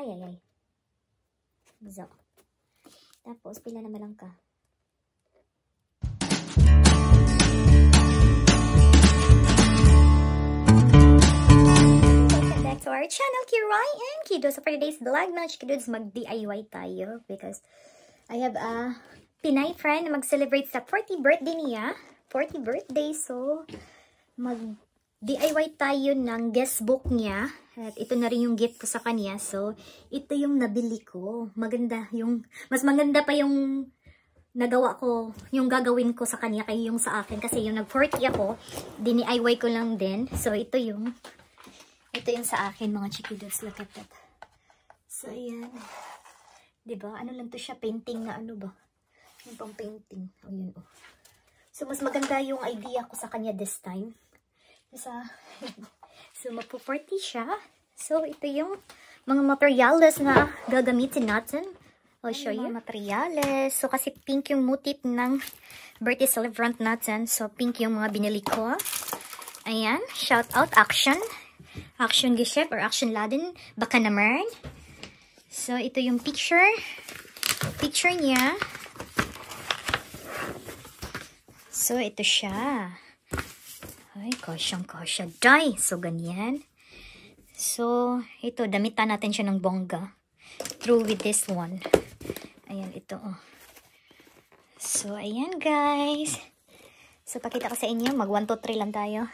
Ay, ay, ay. So. Tapos, pila na lang ka. Welcome back to our channel, Kiray and Kido. So, for today's vlog, mga Kidos, mag-DIY tayo because I have a Pinay friend na mag-celebrate sa 40th birthday niya. 40th birthday. So, mag-DIY tayo ng guest book niya. At ito na rin yung gift ko sa kanya. So, ito yung nabili ko. Maganda yung, mas maganda pa yung nagawa ko, yung gagawin ko sa kanya kaya yung sa akin. Kasi yung nag-40 ako, DIY ko lang din. So, ito yung sa akin, mga chikidos. Look at that. So, ayan. Diba? Ano lang to siya? Painting na ano ba? Yung pang painting. O, yun, oh. So, mas maganda yung idea ko sa kanya this time. So, mapo-40 siya. So, ito yung mga materials na gagamitin natin. I'll show you. Mga materials. So, kasi pink yung motif ng birthday celebrant natin. So, pink yung mga binili ko. Ayan. Shout out Action. Action Geschäft or Action Laden. Baka naman. So, ito yung picture. Picture niya. So, ito siya. Ay, kasyang-kasya. Die! So, ganyan. So, ito, damitan natin siya ng bongga. Through with this one. Ayan, ito, oh. So, ayan, guys. So, pakita ko sa inyo. Mag 1, 2, 3 lang tayo.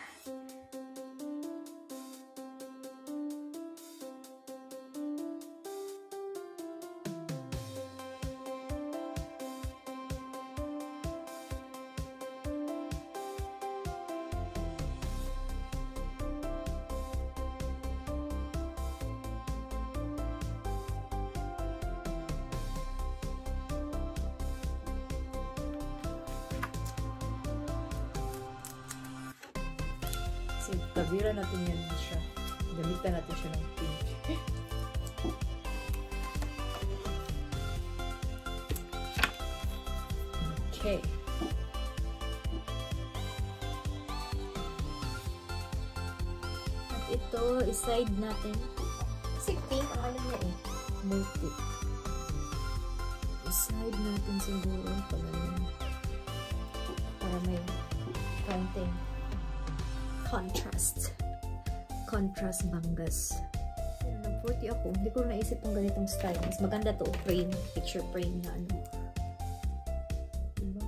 So, tabira natin yan siya. Gamitan natin siya ng pink. Okay. At ito, iside natin. Kasi pink, ang ano niya eh. Motif. Iside natin siguro pag ano. Para may counting. Contrast banggas. Nag-40 ako. Hindi ko naisip ng ganitong style. Mas maganda to frame, picture frame na ano. Diba?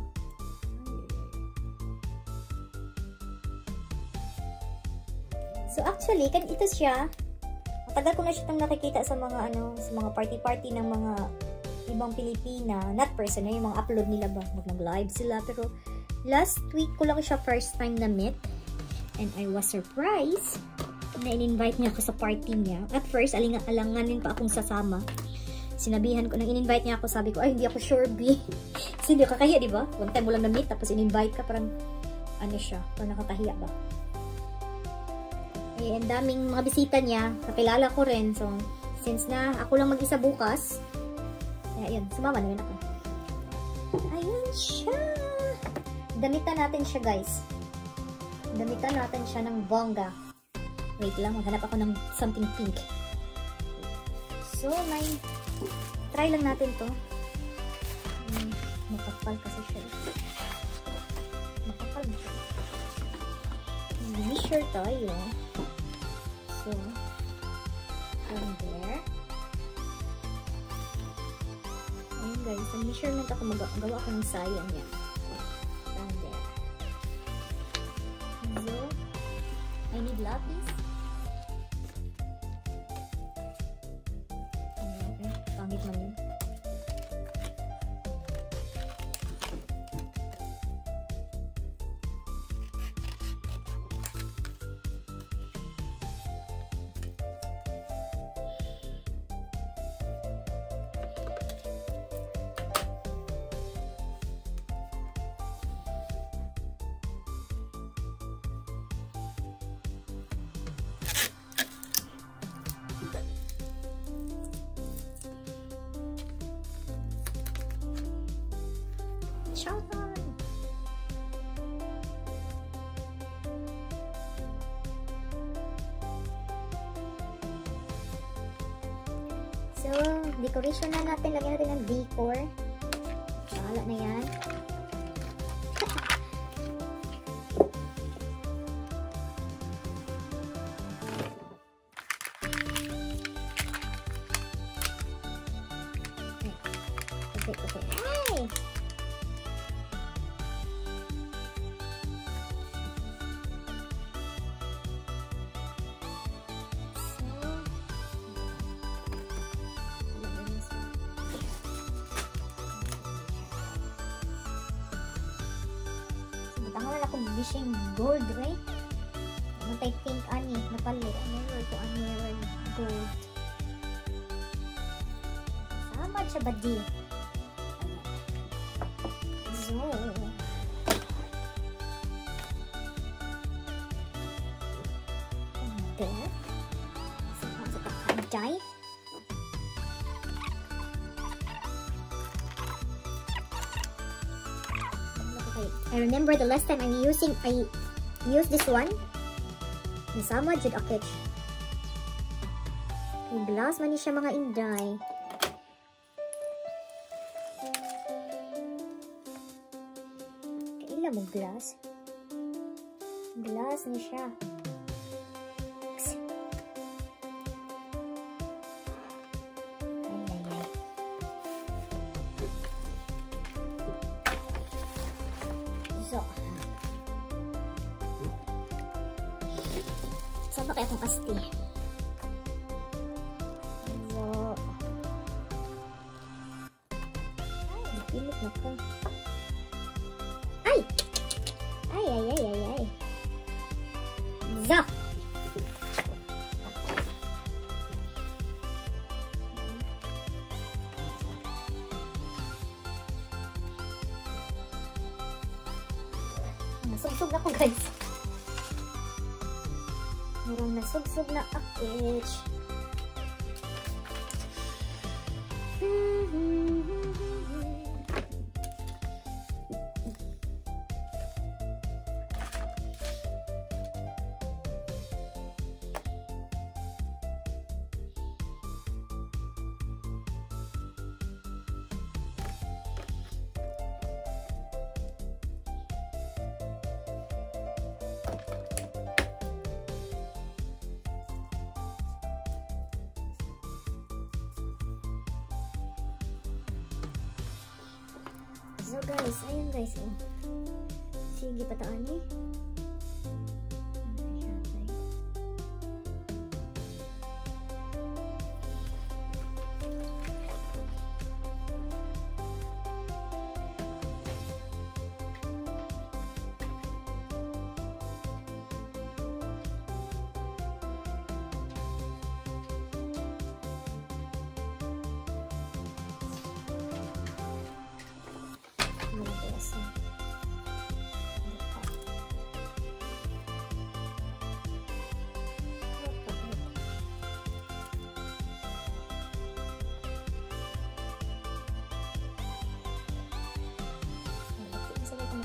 So, actually, ito siya. Matagal ko na siya nakikita sa mga ano, sa mga party-party ng mga ibang Pilipina. Not personal, yung mga upload nila ba? Mag-live sila. Pero, last week ko lang siya first time na meet. And I was surprised na in-invite niya ako sa party niya. At first, alanganin pa akong sasama. Sinabihan ko, nang in-invite niya ako, sabi ko, ay, hindi ako sure, B. Kasi hindi kakahiya, di ba? One time mo lang na-meet, tapos in-invite ka, parang, ano siya, parang nakakahiya ba? Eh, ang daming mga bisita niya, kakilala ko rin. So, since na ako lang mag-isa bukas, kaya yun, sumama na rin ako. Ayan siya! Damitan natin siya, guys. Damitan natin siya ng bongga. Wait lang, maghanap ako ng something pink. So, try lang natin to. Makapal kasi siya. Makapal na siya. Measure tayo. So, from there. Ayan guys, ang measurement ako magawa ako ng sayang niya. So, I need lapis. Okay, pangit man yun. So, decoration na natin. Lagyan natin ng decor. Bahala na yan. Okay. Ay! Tangan ako bishing gold, right? Ano tayo pink ani, napalit. Mirror to ang mirror gold. Sama siya ba di? So, and there. Sama sa takanday. I remember the last time I used this one. Nasama jud akit. Yung glass man ni siya mga inday. Kaila mo glass? Glass ni siya. Sama kaya itong asti. So, ay, napilit na ka. Ay! Ay. So! Nasugsog na ko, guys. Murang nasugsog na akit. So guys, ayun guys, oh. Sige, pataan eh.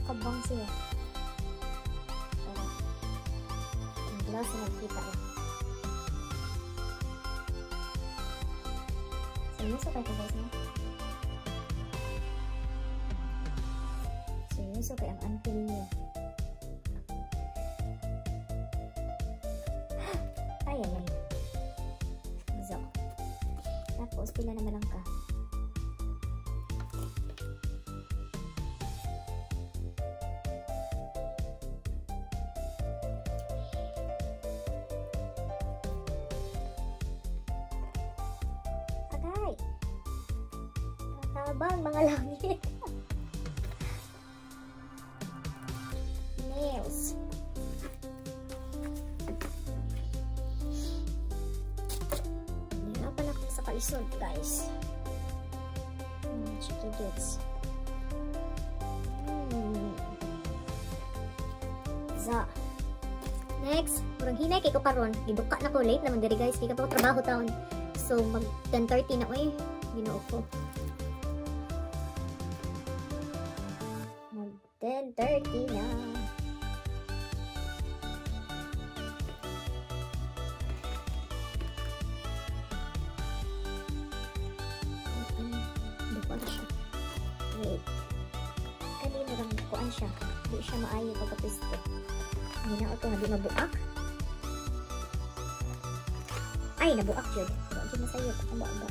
Kabang siya. Ang glass na nagkita eh. Seryoso kayo guys na? Seryoso kayo ang until niyo. Ay. So. Tapos pila naman lang ka. Tabang mga langit. Nails. Hirapan ako sa kalisod, guys. Chicky gets. So, next, kurang hinay kay ko karon. Giduka na ko, late naman diri guys. Kaya pa ko trabaho taon. So, mag 10:30 na ko eh. Ginoo ko. 10:30 na. ano siya. Wait. Kani mo lang kuan siya. Hindi siya maayo pagka-twisto. Hinaot ko nga di mabuak. Ay, nabuak yun. Buak yun masayot. Ang ba.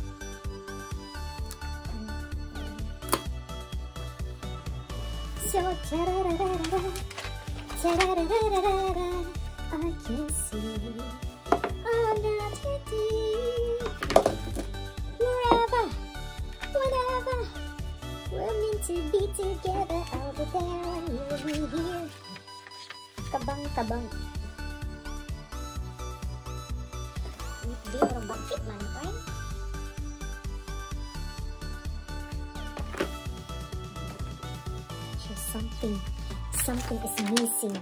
So, tarararara, tarararara, I can see another day. Wherever, whenever, we're meant to be together. I'll be there when you will be here. Kabang. Hindi mo rin bakit man, right? Something is missing.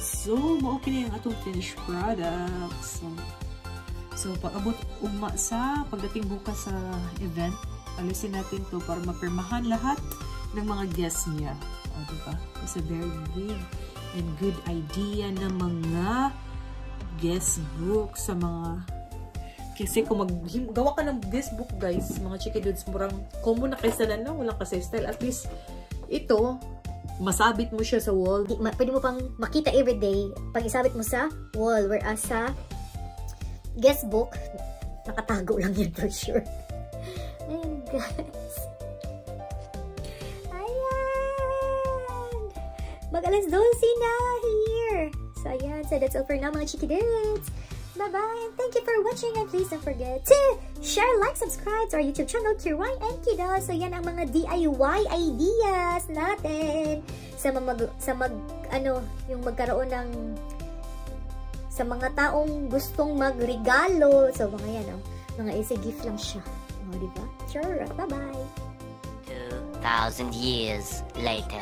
So, maoke na yung atong finished products. So pag-abot ugma sa pagdating bukas sa event, alisin natin to para mapirmahan lahat ng mga guests niya. O, diba? It's a very big and good idea na mga guest book sa mga... Kasi kung gawa ka ng guest book, guys, mga chiki dudes, murang common na kaysa na walang kasi style. At least, ito, masabit mo siya sa wall. Pwede mo pang makita everyday pag isabit mo sa wall. Whereas sa guest book, nakatago lang yan for sure. Ayan, guys. Ayan. Mag-alas 12 na here. So, ayan. So, that's all for now, mga chiki dudes. Bye-bye, and thank you for watching, and please don't forget to share, like, subscribe to our YouTube channel, Kiray and Kido. So, yan ang mga DIY ideas natin yung magkaroon ng sa mga taong gustong magregalo. So, mga yan, mga easy gift lang siya. Diba? Sure, bye-bye. 2,000 years later.